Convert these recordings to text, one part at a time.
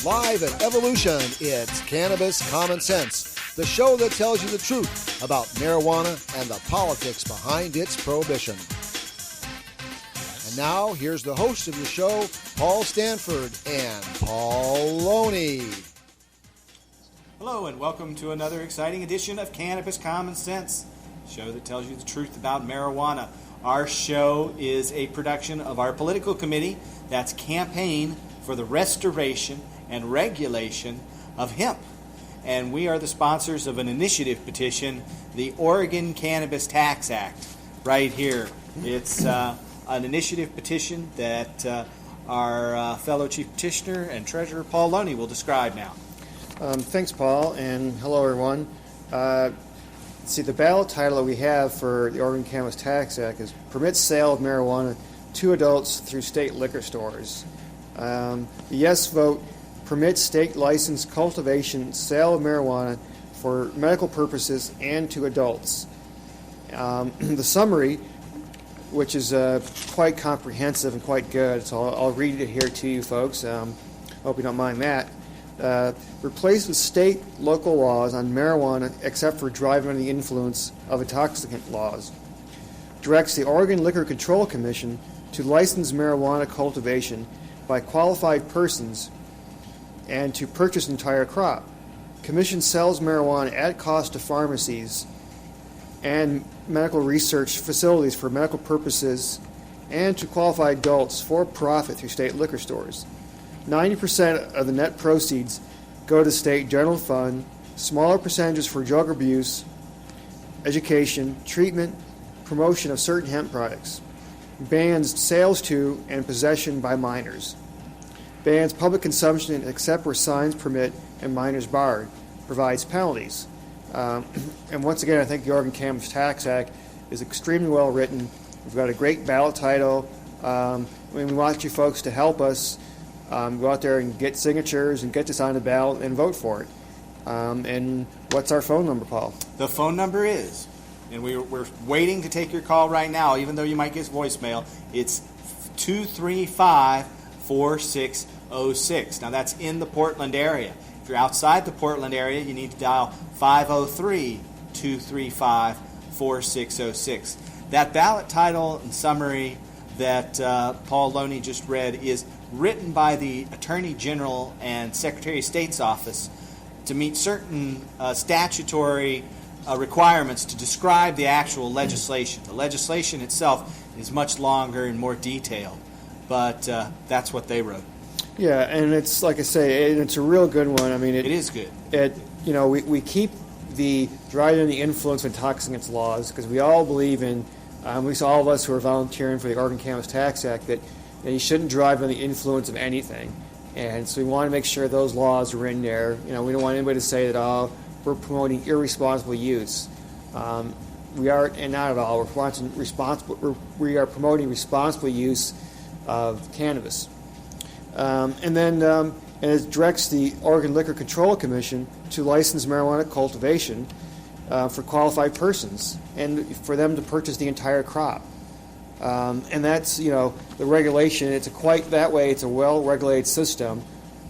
Live at Evolution, it's Cannabis Common Sense, the show that tells you the truth about marijuana and the politics behind its prohibition. And now, here's the host of the show, Paul Stanford and Paul Loney. Hello, and welcome to another exciting edition of Cannabis Common Sense, the show that tells you the truth about marijuana. Our show is a production of our political committee that's Campaign for the Restoration and Regulation of Hemp. And we are the sponsors of an initiative petition, the Oregon Cannabis Tax Act, right here. It's an initiative petition that our fellow Chief Petitioner and Treasurer Paul Loney will describe now. Thanks, Paul, and hello, everyone. The ballot title that we have for the Oregon Cannabis Tax Act is Permits Sale of Marijuana to Adults Through State Liquor Stores. The yes vote permits state licensed cultivation, sale of marijuana for medical purposes and to adults. The summary, which is quite comprehensive and quite good, so I'll read it here to you folks. Hope you don't mind that. Replaced with state local laws on marijuana except for driving under the influence of intoxicant laws. Directs the Oregon Liquor Control Commission to license marijuana cultivation by qualified persons and to purchase entire crop. Commission sells marijuana at cost to pharmacies and medical research facilities for medical purposes and to qualified adults for profit through state liquor stores. 90% of the net proceeds go to state general fund, smaller percentages for drug abuse, education, treatment, promotion of certain hemp products. Bans sales to and possession by minors. Bans public consumption except where signs permit and minors barred. Provides penalties. And once again, I think the Oregon Cannabis Tax Act is extremely well written. We've got a great ballot title. We want you folks to help us go out there and get signatures and get this on the ballot and vote for it. And what's our phone number, Paul? The phone number is, and we're waiting to take your call right now, even though you might get voicemail, it's 235-4606. Now that's in the Portland area. If you're outside the Portland area, you need to dial 503-235-4606. That ballot title and summary that Paul Loney just read is written by the Attorney General and Secretary of State's office to meet certain statutory requirements to describe the actual legislation. The legislation itself is much longer and more detailed, but that's what they wrote. Yeah, and it's like I say, it's a real good one. I mean, it is good. We keep the driving under the influence of intoxicants laws because we all believe in, at least all of us who are volunteering for the Oregon Cannabis Tax Act, that you shouldn't drive under the influence of anything. And so we want to make sure those laws are in there. We don't want anybody to say that, we're promoting irresponsible use. We are, and not at all. We are promoting responsible use of cannabis. And it directs the Oregon Liquor Control Commission to license marijuana cultivation for qualified persons and for them to purchase the entire crop. And that's, the regulation. It's a well-regulated system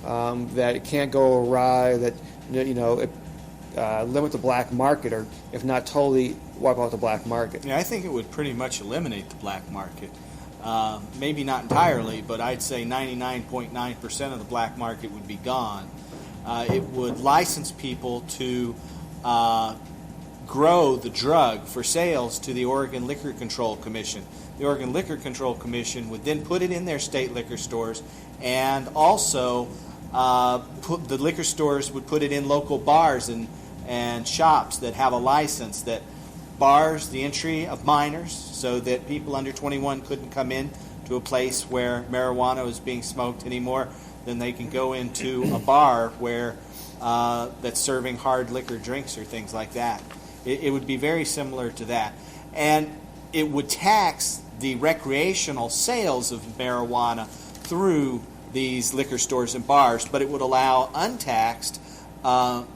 that it can't go awry, that, it limit the black market, or if not totally wipe out the black market. Yeah, I think it would pretty much eliminate the black market. Maybe not entirely, but I'd say 99.9% of the black market would be gone. It would license people to grow the drug for sales to the Oregon Liquor Control Commission. The Oregon Liquor Control Commission would then put it in their state liquor stores, and also the liquor stores would put it in local bars and shops that have a license that bars the entry of minors so that people under 21 couldn't come in to a place where marijuana was being smoked anymore. Then they can go into a bar where that's serving hard liquor drinks or things like that. It would be very similar to that. And it would tax the recreational sales of marijuana through these liquor stores and bars, but it would allow untaxed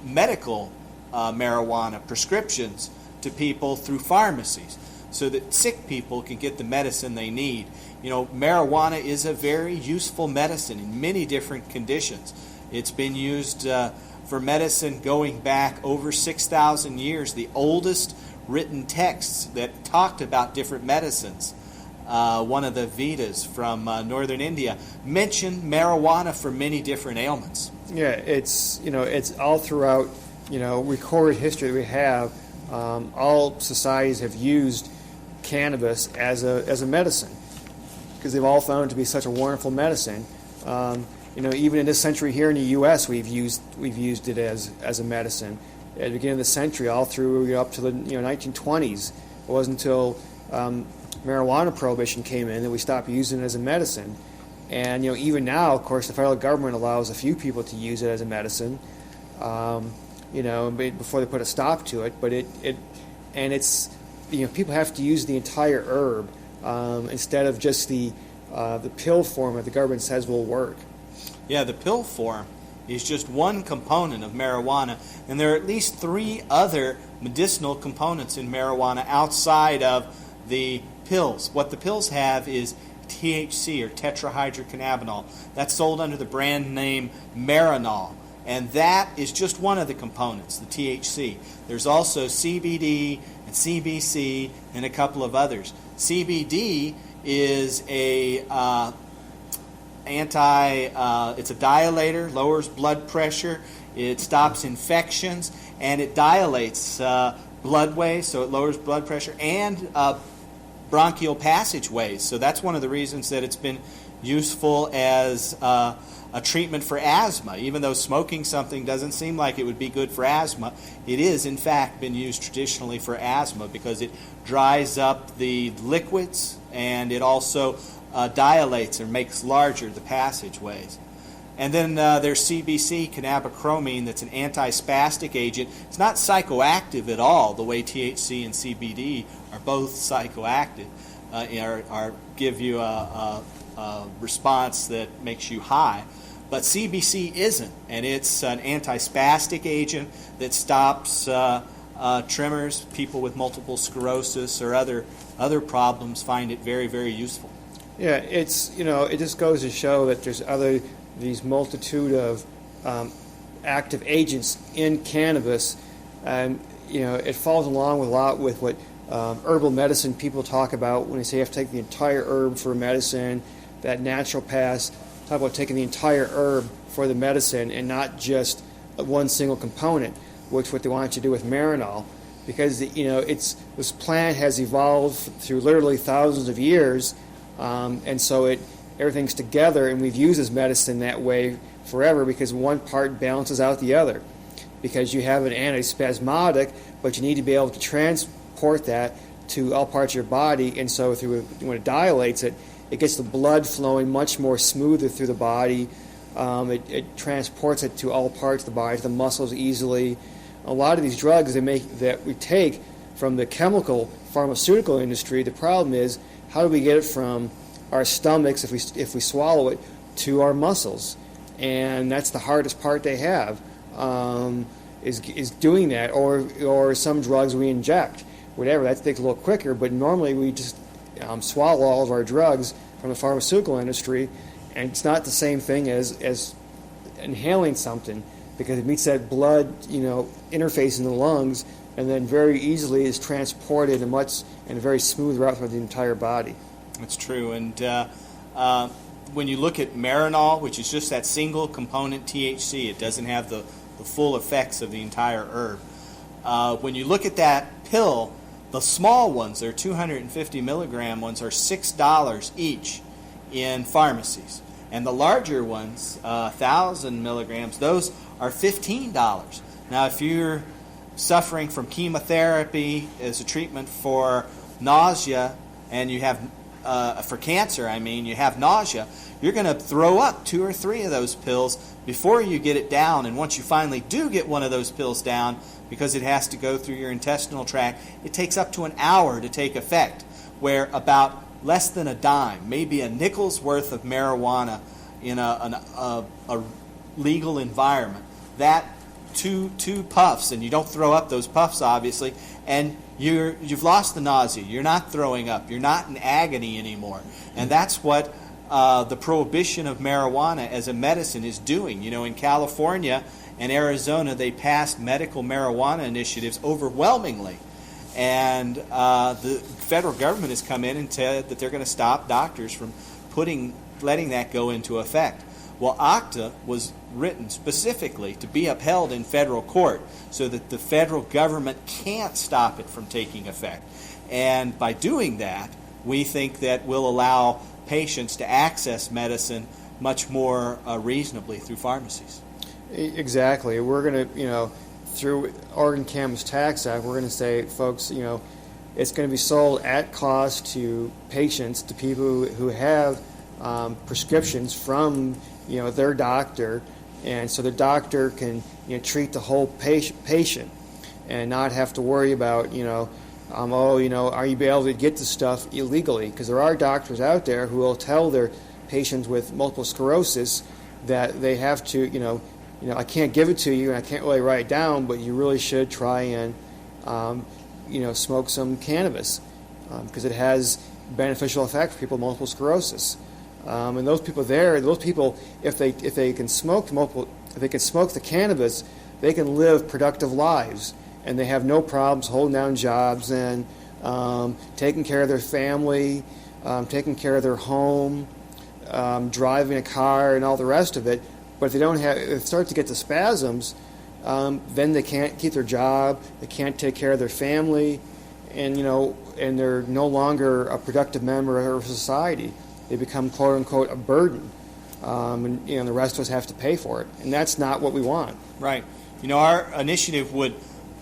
medical marijuana prescriptions to people through pharmacies so that sick people can get the medicine they need. Marijuana is a very useful medicine in many different conditions. It's been used for medicine going back over 6,000 years. The oldest written texts that talked about different medicines, one of the Vedas from northern India, mentioned marijuana for many different ailments. Yeah, it's all throughout recorded history that we have. All societies have used cannabis as a medicine because they've all found it to be such a wonderful medicine. Even in this century here in the U.S., we've used it as a medicine. At the beginning of the century, all through up to the 1920s, it wasn't until marijuana prohibition came in that we stopped using it as a medicine. And even now, of course, the federal government allows a few people to use it as a medicine. Before they put a stop to it, but it's people have to use the entire herb instead of just the pill form that the government says will work. Yeah, the pill form is just one component of marijuana, and there are at least 3 other medicinal components in marijuana outside of the pills. What the pills have is THC, or tetrahydrocannabinol. That's sold under the brand name Marinol, and that is just one of the components, the THC. There's also CBD and CBC and a couple of others. CBD is it's a dilator, lowers blood pressure, it stops infections, and it dilates bloodways, so it lowers blood pressure, and bronchial passageways. So that's one of the reasons that it's been useful as a treatment for asthma. Even though smoking something doesn't seem like it would be good for asthma, it is in fact been used traditionally for asthma because it dries up the liquids and it also dilates or makes larger the passageways. And then there's CBC, cannabichromene, that's an antispastic agent. It's not psychoactive at all, the way THC and CBD are both psychoactive, give you a response that makes you high. But CBC isn't, and it's an antispastic agent that stops tremors. People with multiple sclerosis or other problems find it very, very useful. Yeah, it just goes to show that there's these multitude of active agents in cannabis, and it falls along with a lot with what herbal medicine people talk about when they say you have to take the entire herb for medicine. That naturopaths talk about taking the entire herb for the medicine and not just one single component, which what they want you to do with Marinol, because this plant has evolved through literally thousands of years. And so everything's together, and we've used this medicine that way forever because one part balances out the other. Because you have an antispasmodic, but you need to be able to transport that to all parts of your body, and so when it dilates it gets the blood flowing much more smoother through the body. It transports it to all parts of the body, to the muscles easily. A lot of these drugs that we take from the chemical pharmaceutical industry, the problem is, how do we get it from our stomachs, if we swallow it, to our muscles? And that's the hardest part they have, is doing that, or some drugs we inject, whatever. That takes a little quicker, but normally we just swallow all of our drugs from the pharmaceutical industry, and it's not the same thing as inhaling something, because it meets that blood interface in the lungs, and then very easily is transported in a very smooth route through the entire body. That's true. And when you look at Marinol, which is just that single component THC, it doesn't have the full effects of the entire herb. When you look at that pill, the small ones, they're 250 milligram ones, are $6 each in pharmacies. And the larger ones, 1,000 milligrams, those are $15. Now, if you're suffering from chemotherapy as a treatment for nausea, and you have, for cancer, you have nausea, you're going to throw up 2 or 3 of those pills before you get it down. And once you finally do get one of those pills down, because it has to go through your intestinal tract, it takes up to an hour to take effect, where about less than a dime, maybe a nickel's worth of marijuana in a legal environment, that two puffs, and you don't throw up those puffs, obviously, and you've lost the nausea. You're not throwing up. You're not in agony anymore. And that's what the prohibition of marijuana as a medicine is doing. In California and Arizona, they passed medical marijuana initiatives overwhelmingly. And the federal government has come in and said that they're going to stop doctors from letting that go into effect. Well, OCTA was written specifically to be upheld in federal court so that the federal government can't stop it from taking effect. And by doing that, we think that will allow patients to access medicine much more reasonably through pharmacies. Exactly. We're going to, through Oregon Cannabis Tax Act, we're going to say, folks, it's going to be sold at cost to patients, to people who have prescriptions from, their doctor, and so the doctor can, treat the whole patient and not have to worry about, are you able to get the stuff illegally? Because there are doctors out there who will tell their patients with multiple sclerosis that they have to, I can't give it to you and I can't really write it down, but you really should try and, smoke some cannabis because it has beneficial effects for people with multiple sclerosis. And those people, if they can smoke the cannabis, they can live productive lives, and they have no problems holding down jobs and taking care of their family, taking care of their home, driving a car, and all the rest of it. But if they start to get the spasms, then they can't keep their job, they can't take care of their family, and they're no longer a productive member of society. They become, quote unquote, a burden, and the rest of us have to pay for it, and that's not what we want. Right. Our initiative would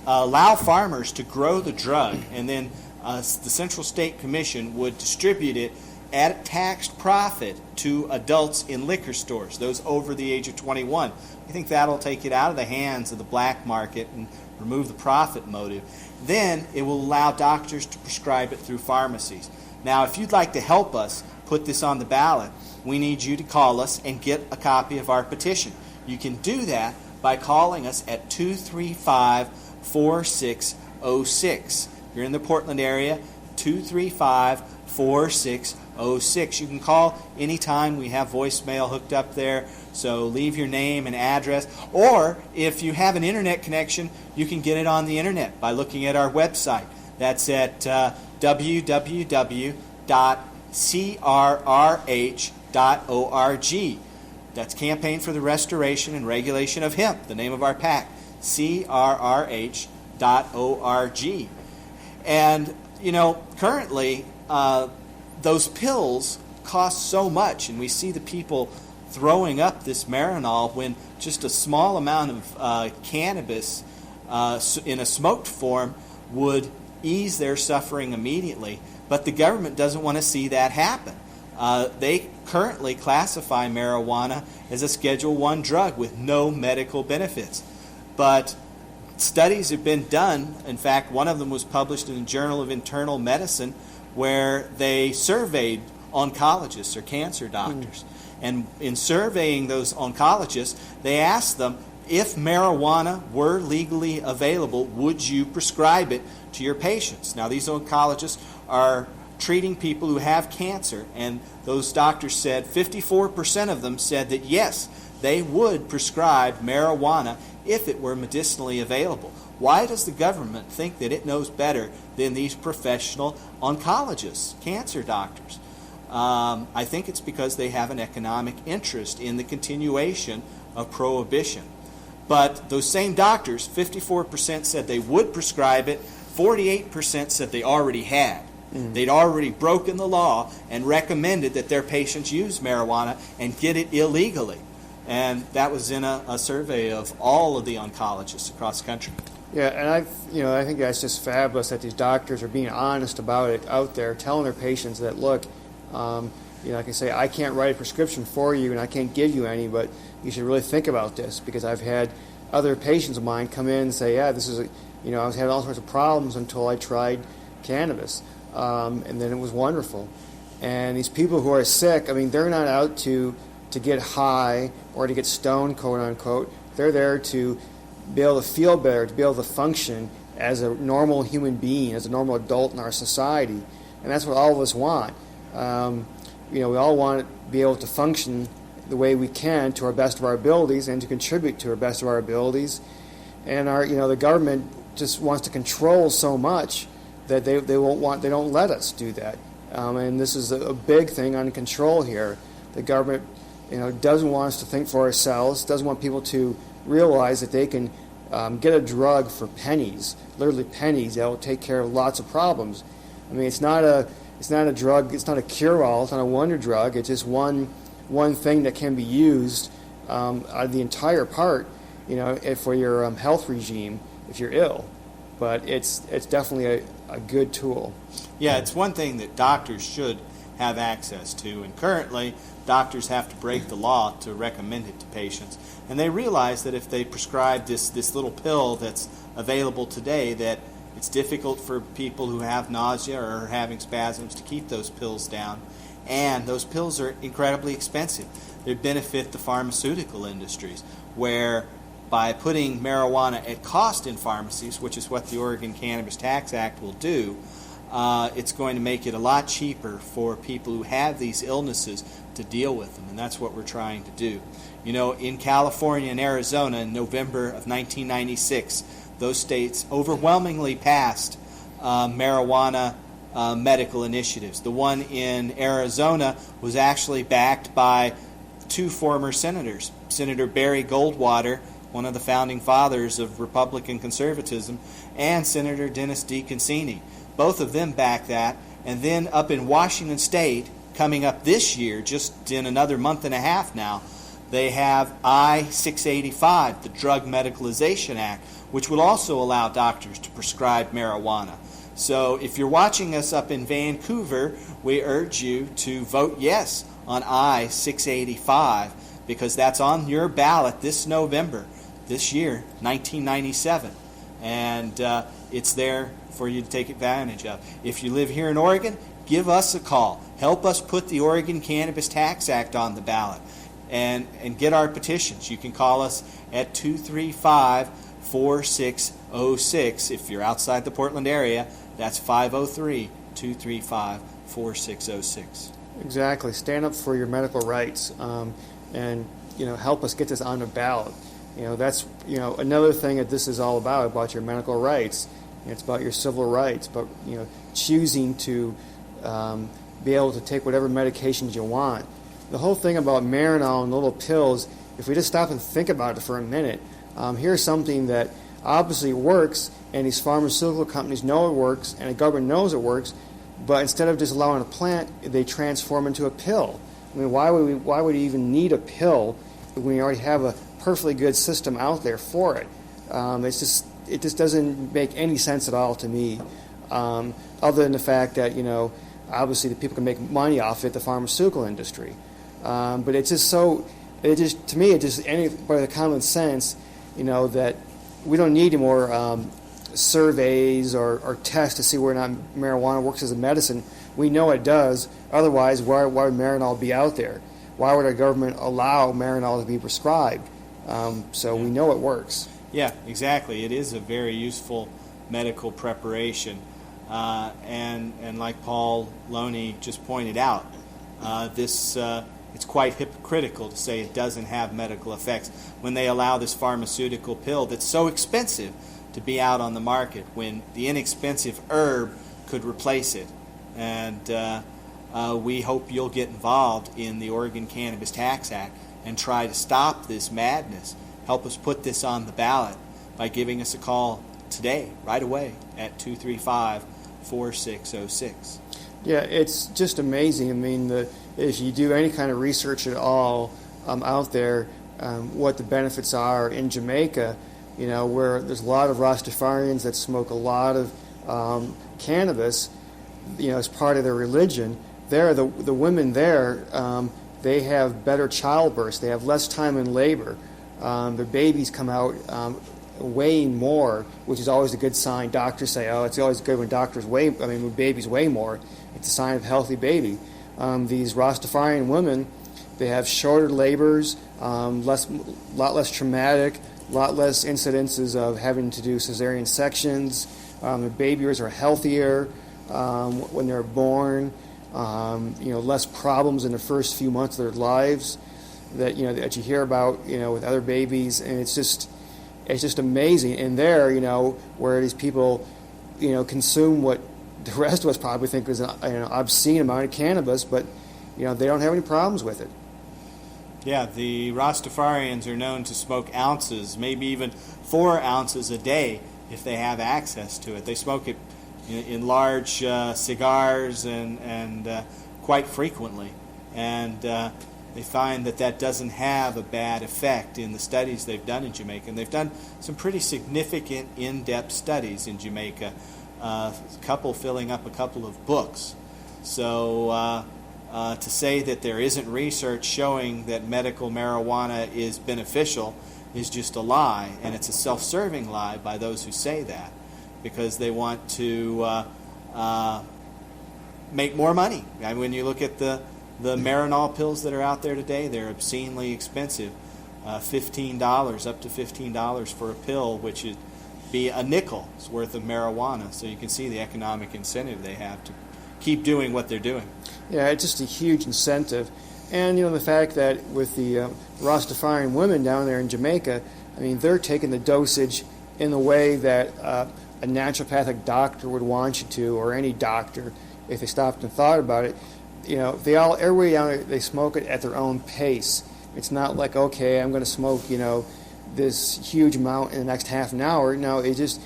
allow farmers to grow the drug, and then the Central State Commission would distribute it at a taxed profit to adults in liquor stores, those over the age of 21. I think that'll take it out of the hands of the black market and remove the profit motive. Then it will allow doctors to prescribe it through pharmacies. Now, if you'd like to help us put this on the ballot, we need you to call us and get a copy of our petition. You can do that by calling us at 235-4606. If you're in the Portland area, 235-4606. You can call anytime. We have voicemail hooked up there, so leave your name and address. Or if you have an internet connection, you can get it on the internet by looking at our website. That's at www.crrh.org. That's Campaign for the Restoration and Regulation of Hemp, the name of our PAC, crrh.org. And, currently, those pills cost so much, and we see the people throwing up this Marinol when just a small amount of cannabis in a smoked form would ease their suffering immediately. But the government doesn't want to see that happen. They currently classify marijuana as a Schedule I drug with no medical benefits. But studies have been done. In fact, one of them was published in the Journal of Internal Medicine, where they surveyed oncologists or cancer doctors. And in surveying those oncologists, they asked them, if marijuana were legally available, would you prescribe it to your patients? Now, these oncologists are treating people who have cancer, and those doctors said 54% of them said that yes, they would prescribe marijuana if it were medicinally available. Why does the government think that it knows better than these professional oncologists, cancer doctors? I think it's because they have an economic interest in the continuation of prohibition. But those same doctors, 54% said they would prescribe it, 48% said they already had. They'd already broken the law and recommended that their patients use marijuana and get it illegally. And that was in a survey of all of the oncologists across the country. Yeah, and I think that's just fabulous that these doctors are being honest about it out there, telling their patients that, look, like I say, I can't write a prescription for you and I can't give you any, but you should really think about this, because I've had other patients of mine come in and say, yeah, this is, I was having all sorts of problems until I tried cannabis, and then it was wonderful. And these people who are sick, they're not out to get high or to get stoned, quote unquote. They're there to be able to feel better, to be able to function as a normal human being, as a normal adult in our society. And that's what all of us want. we all want to be able to function the way we can to our best of our abilities and to contribute to our best of our abilities. And the government just wants to control so much that they don't let us do that. And this is a big thing on control here. The government, doesn't want us to think for ourselves, doesn't want people to realize that they can get a drug for pennies, literally pennies, that will take care of lots of problems. I mean, it's not a drug, it's not a cure-all, it's not a wonder drug, it's just one thing that can be used out of the entire part, for your health regime if you're ill. But it's definitely a good tool. Yeah, it's one thing that doctors should have access to, and currently doctors have to break the law to recommend it to patients. And they realize that if they prescribe this little pill that's available today, that it's difficult for people who have nausea or are having spasms to keep those pills down. And those pills are incredibly expensive. They benefit the pharmaceutical industries, where by putting marijuana at cost in pharmacies, which is what the Oregon Cannabis Tax Act will do, it's going to make it a lot cheaper for people who have these illnesses to deal with them, and that's what we're trying to do. In California and Arizona in November of 1996, those states overwhelmingly passed marijuana medical initiatives. The one in Arizona was actually backed by two former senators, Senator Barry Goldwater, one of the founding fathers of Republican conservatism, and Senator Dennis D. Concini. Both of them backed that. And then up in Washington State, coming up this year, just in another month and a half now, they have I-685, the Drug Medicalization Act, which will also allow doctors to prescribe marijuana. So if you're watching us up in Vancouver, we urge you to vote yes on I-685, because that's on your ballot this November, this year, 1997. And it's there for you to take advantage of. If you live here in Oregon, give us a call. Help us put the Oregon Cannabis Tax Act on the ballot and get our petitions. You can call us at 235-4606. If you're outside the Portland area, that's 503-235-4606. Exactly. Stand up for your medical rights, and help us get this on the ballot. That's another thing that this is all about your medical rights. It's about your civil rights, but choosing to be able to take whatever medications you want. The whole thing about Marinol and little pills, if we just stop and think about it for a minute, here's something that obviously works, and these pharmaceutical companies know it works, and the government knows it works, but instead of just allowing a plant, they transform into a pill. I mean, why would we even need a pill when we already have a perfectly good system out there for it? It just doesn't make any sense at all to me, other than the fact that obviously the people can make money off it, the pharmaceutical industry. But it's just to me, by the common sense, that we don't need any more surveys or tests to see whether or not marijuana works as a medicine. We know it does. Otherwise, why would Marinol be out there? Why would our government allow Marinol to be prescribed? So we know it works. Yeah, exactly. It is a very useful medical preparation. And like Paul Loney just pointed out, it's quite hypocritical to say it doesn't have medical effects when they allow this pharmaceutical pill that's so expensive to be out on the market, when the inexpensive herb could replace it. And we hope you'll get involved in the Oregon Cannabis Tax Act and try to stop this madness. Help us put this on the ballot by giving us a call today, right away, at 235-4606. Yeah, it's just amazing. I mean, if you do any kind of research at all out there, what the benefits are in Jamaica, where there's a lot of Rastafarians that smoke a lot of cannabis, as part of their religion. The women there, they have better childbirths. They have less time in labor. Their babies come out weighing more, which is always a good sign. Doctors say, it's always good when when babies weigh more. It's a sign of a healthy baby. These Rastafarian women, they have shorter labors, lot less traumatic, lot less incidences of having to do cesarean sections. Their babies are healthier when they're born. less problems in the first few months of their lives that that you hear about with other babies, and it's just amazing. And there, where these people consume what the rest of us probably think is an obscene amount of cannabis, but they don't have any problems with it. Yeah, the Rastafarians are known to smoke ounces, maybe even 4 ounces a day if they have access to it. They smoke it in large cigars and quite frequently, and they find that doesn't have a bad effect in the studies they've done in Jamaica. And they've done some pretty significant in-depth studies in Jamaica, a couple filling up a couple of books. So to say that there isn't research showing that medical marijuana is beneficial is just a lie, and it's a self-serving lie by those who say that, because they want to make more money. I mean, when you look at the Marinol pills that are out there today, they're obscenely expensive. $15, up to $15 for a pill, which would be a nickel's worth of marijuana. So you can see the economic incentive they have to keep doing what they're doing. Yeah, it's just a huge incentive. And, the fact that with the Rastafarian women down there in Jamaica, I mean, they're taking the dosage in the way that a naturopathic doctor would want you to, or any doctor, if they stopped and thought about it. Everybody down there, they smoke it at their own pace. It's not like, okay, I'm going to smoke, this huge amount in the next half an hour. No, you just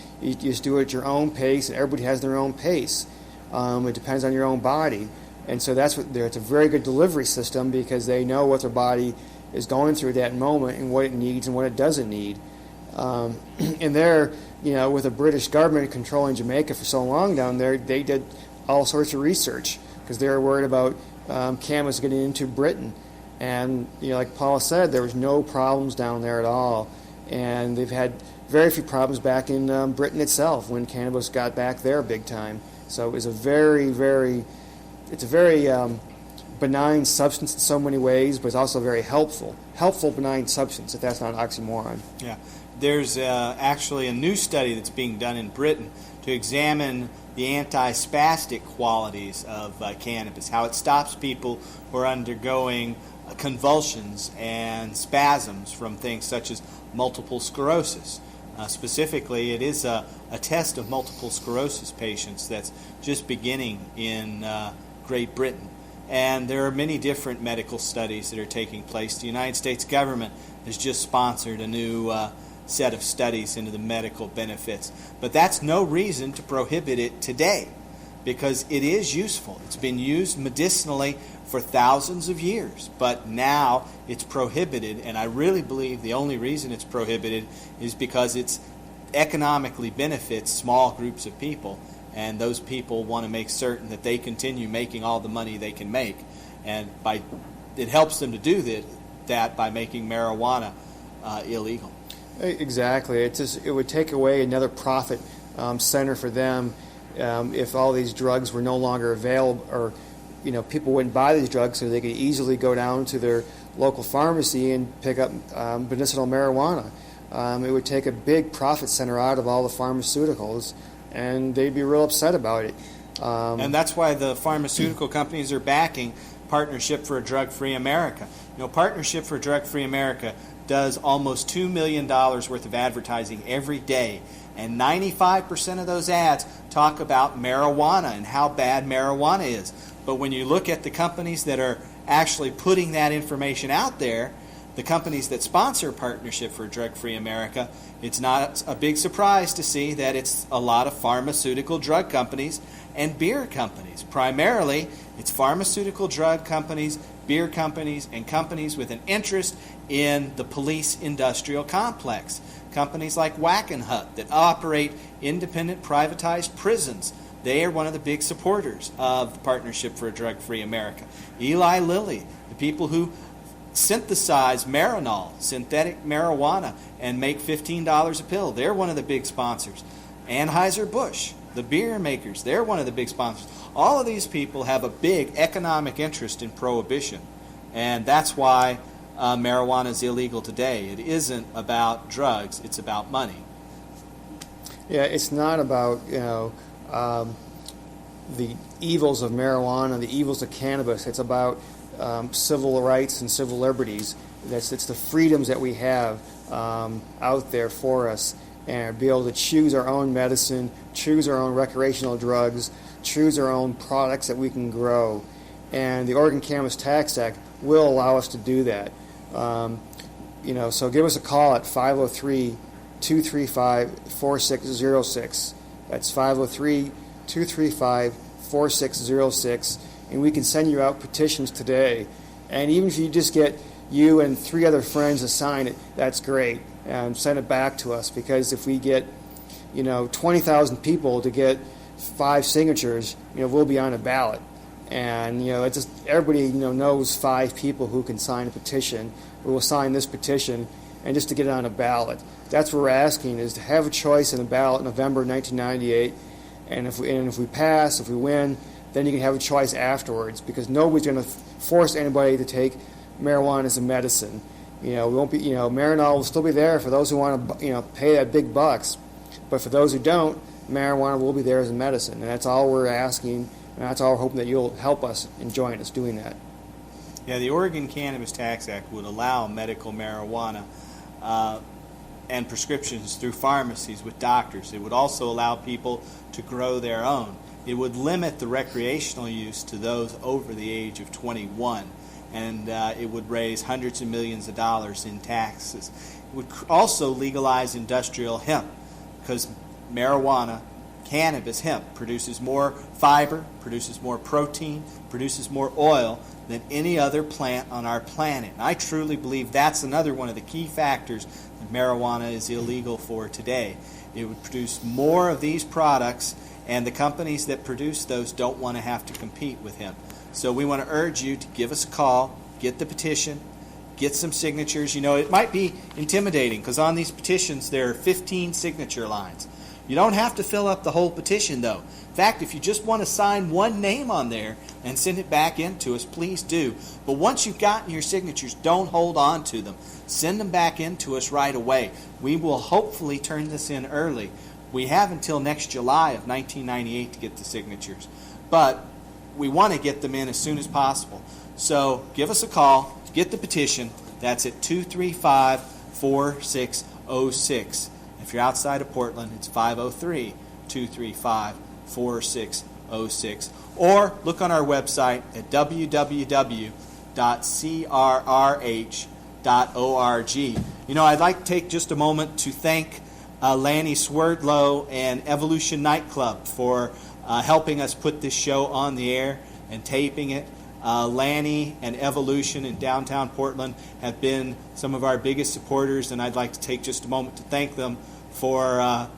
do it at your own pace, and everybody has their own pace. It depends on your own body. And so it's a very good delivery system, because they know what their body is going through at that moment and what it needs and what it doesn't need. And there, with the British government controlling Jamaica for so long down there, they did all sorts of research, because they were worried about cannabis getting into Britain. And, like Paul said, there was no problems down there at all. And they've had very few problems back in Britain itself when cannabis got back there big time. So it was a very, very benign substance in so many ways, but it's also very helpful benign substance, if that's not an oxymoron. Yeah. There's actually a new study that's being done in Britain to examine the anti-spastic qualities of cannabis, how it stops people who are undergoing convulsions and spasms from things such as multiple sclerosis. Specifically, it is a test of multiple sclerosis patients that's just beginning in Great Britain. And there are many different medical studies that are taking place. The United States government has just sponsored a new set of studies into the medical benefits. But that's no reason to prohibit it today, because it is useful. It's been used medicinally for thousands of years, but now it's prohibited, and I really believe the only reason it's prohibited is because it economically benefits small groups of people, and those people want to make certain that they continue making all the money they can make, and it helps them to do that by making marijuana illegal. Exactly. It would take away another profit center for them if all these drugs were no longer available, or people wouldn't buy these drugs, so they could easily go down to their local pharmacy and pick up medicinal marijuana. It would take a big profit center out of all the pharmaceuticals, and they'd be real upset about it. And that's why the pharmaceutical companies are backing Partnership for a Drug-Free America. Partnership for a Drug-Free America does almost $2 million worth of advertising every day, and 95% of those ads talk about marijuana and how bad marijuana is. But when you look at the companies that are actually putting that information out there, the companies that sponsor Partnership for Drug-Free America, it's not a big surprise to see that it's a lot of pharmaceutical drug companies and beer companies. Primarily, it's pharmaceutical drug companies, beer companies, and companies with an interest in the police industrial complex. Companies like Wackenhut that operate independent privatized prisons. They are one of the big supporters of Partnership for a Drug-Free America. Eli Lilly, the people who synthesize Marinol, synthetic marijuana, and make $15 a pill, they're one of the big sponsors. Anheuser-Busch, the beer makers, they're one of the big sponsors. All of these people have a big economic interest in prohibition, and that's why marijuana is illegal today. It isn't about drugs, it's about money. Yeah, it's not about, the evils of marijuana, the evils of cannabis. It's about civil rights and civil liberties. It's the freedoms that we have out there for us, and be able to choose our own medicine, choose our own recreational drugs, choose our own products that we can grow. And the Oregon Cannabis Tax Act will allow us to do that. So give us a call at 503-235-4606. That's 503-235-4606, and we can send you out petitions today. And even if you just get you and 3 other friends to sign it, that's great. And send it back to us, because if we get 20,000 people to get 5 signatures, we'll be on a ballot. And it's just everybody knows 5 people who can sign a petition. We will sign this petition, and just to get it on a ballot. That's what we're asking, is to have a choice in the ballot in November 1998. And if we pass, if we win, then you can have a choice afterwards, because nobody's going to force anybody to take marijuana as a medicine. We won't be. Marinol will still be there for those who want to pay that big bucks, but for those who don't, marijuana will be there as a medicine, and that's all we're asking. And that's all we're hoping that you'll help us and join us doing that. Yeah, the Oregon Cannabis Tax Act would allow medical marijuana and prescriptions through pharmacies with doctors. It would also allow people to grow their own. It would limit the recreational use to those over the age of 21, and it would raise hundreds of millions of dollars in taxes. It would also legalize industrial hemp, because marijuana, cannabis, hemp, produces more fiber, produces more protein, produces more oil than any other plant on our planet. And I truly believe that's another one of the key factors that marijuana is illegal for today. It would produce more of these products, and the companies that produce those don't want to have to compete with hemp. So we want to urge you to give us a call, get the petition, get some signatures. It might be intimidating, because on these petitions there are 15 signature lines. You don't have to fill up the whole petition, though. In fact, if you just want to sign one name on there and send it back in to us, please do. But once you've gotten your signatures, don't hold on to them. Send them back in to us right away. We will hopefully turn this in early. We have until next July of 1998 to get the signatures, but we want to get them in as soon as possible. So give us a call, get the petition. That's at 235-4606. If you're outside of Portland, it's 503-235-4606. Or look on our website at www.crrh.org. I'd like to take just a moment to thank Lanny Swerdlow and Evolution Nightclub for helping us put this show on the air and taping it. Lanny and Evolution in downtown Portland have been some of our biggest supporters, and I'd like to take just a moment to thank them for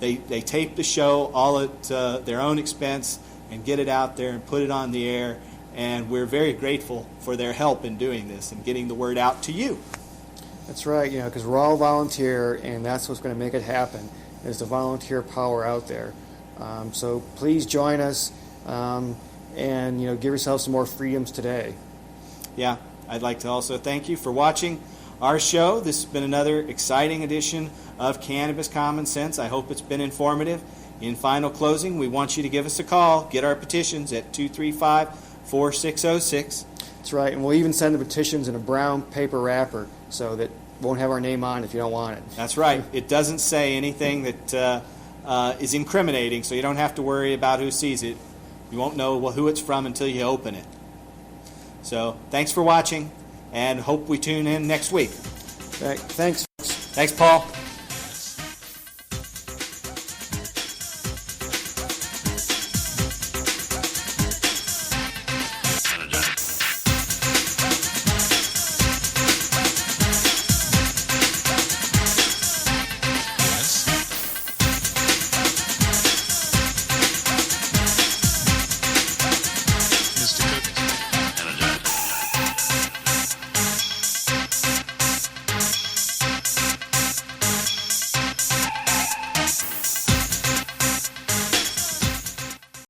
they tape the show all at their own expense and get it out there and put it on the air, and we're very grateful for their help in doing this and getting the word out to you. That's right, because we're all volunteer, and that's what's going to make it happen, is the volunteer power out there. So please join us, and give yourself some more freedoms today. Yeah, I'd like to also thank you for watching our show. This has been another exciting edition of Cannabis Common Sense. I hope it's been informative. In final closing, we want you to give us a call. Get our petitions at 235-4606. That's right, and we'll even send the petitions in a brown paper wrapper so that won't have our name on it if you don't want it. That's right. It doesn't say anything that is incriminating, so you don't have to worry about who sees it. You won't know who it's from until you open it. So thanks for watching, and hope we tune in next week. Thanks. Thanks, Paul.